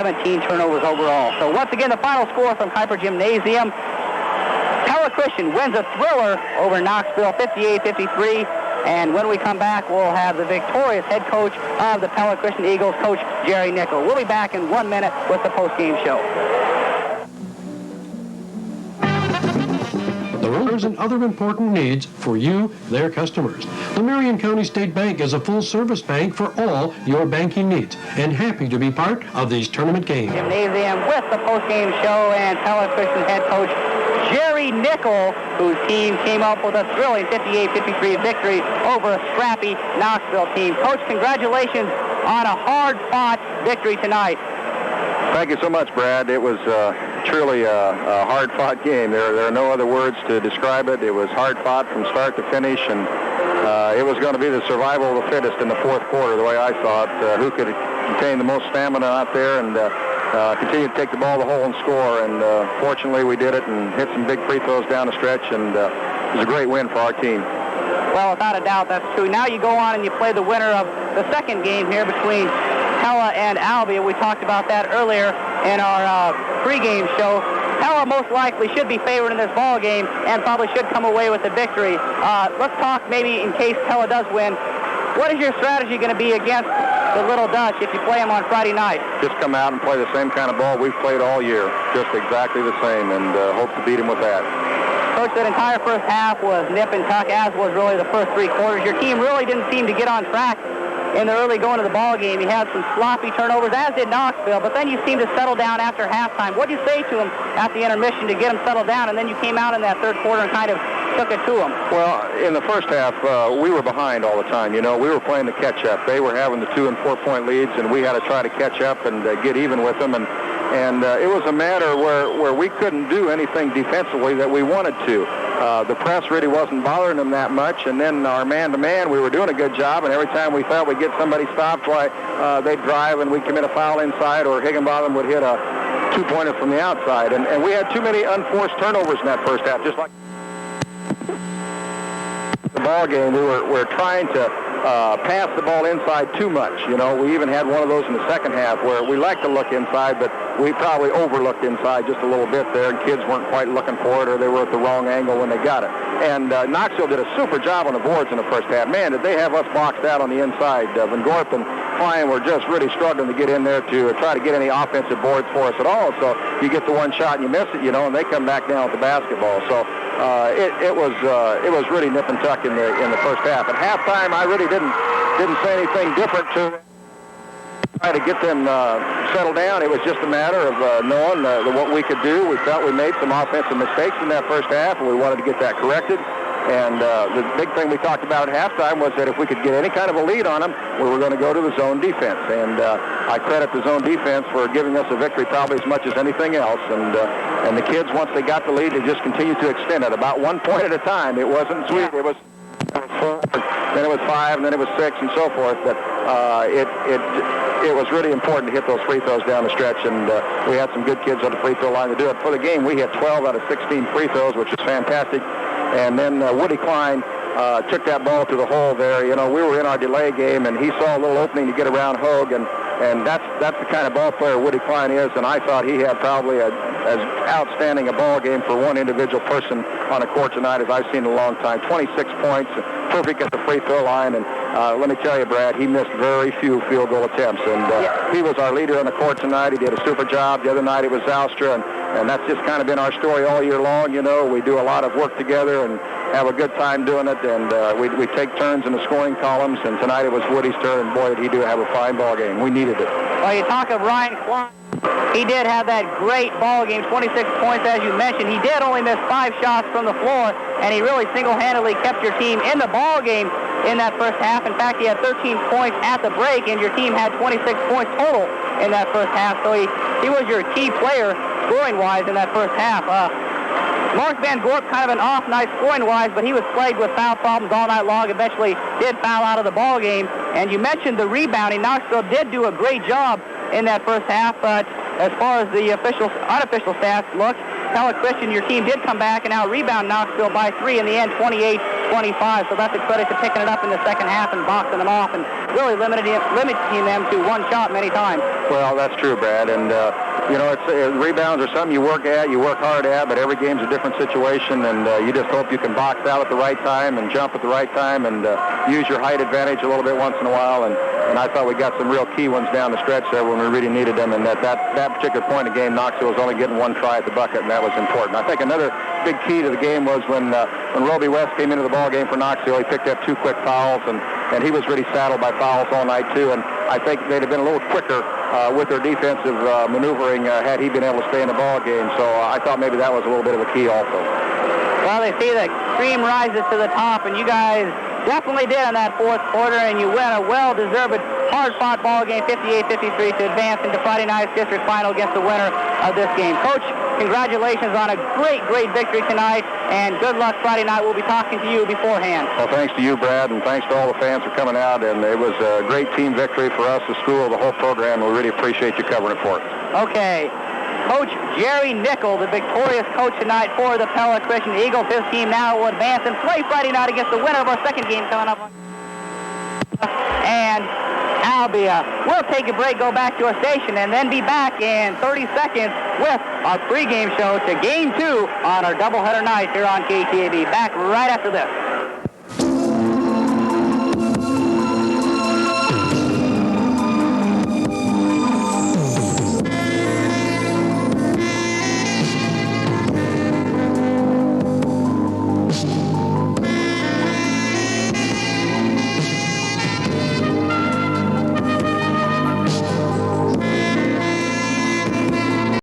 17 turnovers overall. So once again, the final score from Kuiper Gymnasium. Pella Christian wins a thriller over Knoxville, 58-53. And when we come back, we'll have the victorious head coach of the Pella Christian Eagles, Coach Jerry Nikkel. We'll be back in 1 minute with the post-game show. And other important needs for you, their customers. The Marion County State Bank is a full-service bank for all your banking needs, and happy to be part of these tournament games. Gymnasium with the post-game show and Pella Christian head coach Jerry Nikkel, whose team came up with a thrilling 58-53 victory over a scrappy Knoxville team. Coach, congratulations on a hard-fought victory tonight. Thank you so much, Brad. It was truly a hard-fought game. There are no other words to describe it. It was hard-fought from start to finish, and it was going to be the survival of the fittest in the fourth quarter, the way I saw it. Who could contain the most stamina out there and continue to take the ball to the hole and score. And fortunately, we did it and hit some big free throws down the stretch, and it was a great win for our team. Well, without a doubt, that's true. Now you go on and you play the winner of the second game here between Pella and Albia. We talked about that earlier in our pregame show. Pella most likely should be favored in this ball game and probably should come away with the victory. Let's talk maybe in case Pella does win. What is your strategy going to be against the Little Dutch if you play them on Friday night? Just come out and play the same kind of ball we've played all year, just exactly the same, and hope to beat them with that. Coach, that entire first half was nip and tuck, as was really the first three quarters. Your team really didn't seem to get on track in the early going of the ball game. You had some sloppy turnovers, as did Knoxville, but then you seemed to settle down after halftime. What did you say to them at the intermission to get them settled down, and then you came out in that third quarter and kind of took it to them? Well, in the first half, we were behind all the time. You know, we were playing the catch-up. They were having the 2- and 4-point leads, and we had to try to catch up and get even with them. And it was a matter where we couldn't do anything defensively that we wanted to. The press really wasn't bothering them that much, and then our man-to-man, we were doing a good job, and every time we thought we'd get somebody stopped, they'd drive and we'd commit a foul inside, or Higginbotham would hit a two-pointer from the outside. And we had too many unforced turnovers in that first half, just like the ball game. We were trying to pass the ball inside too much. You know, we even had one of those in the second half where we like to look inside, but we probably overlooked inside just a little bit there, and kids weren't quite looking for it, or they were at the wrong angle when they got it. And Knoxville did a super job on the boards in the first half. Man, did they have us boxed out on the inside. Van Gorp and Klein were just really struggling to get in there to try to get any offensive boards for us at all. So you get the one shot and you miss it, you know, and they come back down with the basketball. So it was really nip and tuck in the first half. At halftime, I really didn't say anything different to try to get them settled down. It was just a matter of knowing what we could do. We felt we made some offensive mistakes in that first half, and we wanted to get that corrected. And the big thing we talked about at halftime was that if we could get any kind of a lead on them, we were going to go to the zone defense. And I credit the zone defense for giving us a victory probably as much as anything else. And the kids, once they got the lead, they just continued to extend it about 1 point at a time. It wasn't sweet. It was 4, then it was 5, and then it was 6, and so forth. But it was really important to hit those free throws down the stretch, and we had some good kids on the free throw line to do it. For the game, we hit 12 out of 16 free throws, which was fantastic. And then Woody Klein took that ball to the hole there. You know, we were in our delay game, and he saw a little opening to get around Hogue, and that's the kind of ball player Woody Klein is, and I thought he had probably as outstanding a ball game for one individual person on the court tonight as I've seen in a long time. 26 points, perfect at the free throw line, and let me tell you, Brad, he missed very few field goal attempts, and he was our leader on the court tonight. He did a super job. The other night it was Zoustra, and that's just kind of been our story all year long. You know, we do a lot of work together and have a good time doing it, and we take turns in the scoring columns, and tonight it was Woody's turn, and boy, did he do have a fine ball game. We needed it. Well, you talk of Ryan Klein. He did have that great ball game, 26 points, as you mentioned. He did only miss 5 shots from the floor, and he really single-handedly kept your team in the ball game in that first half. In fact, he had 13 points at the break, and your team had 26 points total in that first half. So he was your key player scoring-wise in that first half. Mark Van Gorp, kind of an off night scoring-wise, but he was plagued with foul problems all night long. Eventually did foul out of the ball game. And you mentioned the rebounding. Knoxville did do a great job in that first half, but as far as the unofficial stats look, Pella Christian, your team did come back and out-rebound Knoxville by 3 in the end, 28 25. So that's a credit to picking it up in the second half and boxing them off and really limiting them to one shot many times. Well, that's true, Brad. And, rebounds are something you work hard at, but every game's a different situation, and you just hope you can box out at the right time and jump at the right time and use your height advantage a little bit once in a while. And I thought we got some real key ones down the stretch there when we really needed them. And that particular point of the game, Knoxville was only getting one try at the bucket, and that was important. I think another big key to the game was when Roby West came into the ball game for Knoxville, he picked up 2 quick fouls, and he was really saddled by fouls all night too. And I think they'd have been a little quicker with their defensive maneuvering had he been able to stay in the ball game. So I thought maybe that was a little bit of a key also. Well, they see the cream rises to the top, and you guys definitely did in that fourth quarter, and you win a well-deserved, hard-fought ball game, 58-53, to advance into Friday night's district final against the winner of this game. Coach, congratulations on a great, great victory tonight, and good luck Friday night. We'll be talking to you beforehand. Well, thanks to you, Brad, and thanks to all the fans for coming out, and it was a great team victory for us, the school, the whole program. We really appreciate you covering it for us. Okay. Coach Jerry Nikkel, the victorious coach tonight for the Pella Christian Eagles. His team now will advance and play Friday night against the winner of our second game coming up. And Albia. We'll take a break, go back to our station, and then be back in 30 seconds with our pregame show to Game 2 on our doubleheader night here on KTAB. Back right after this.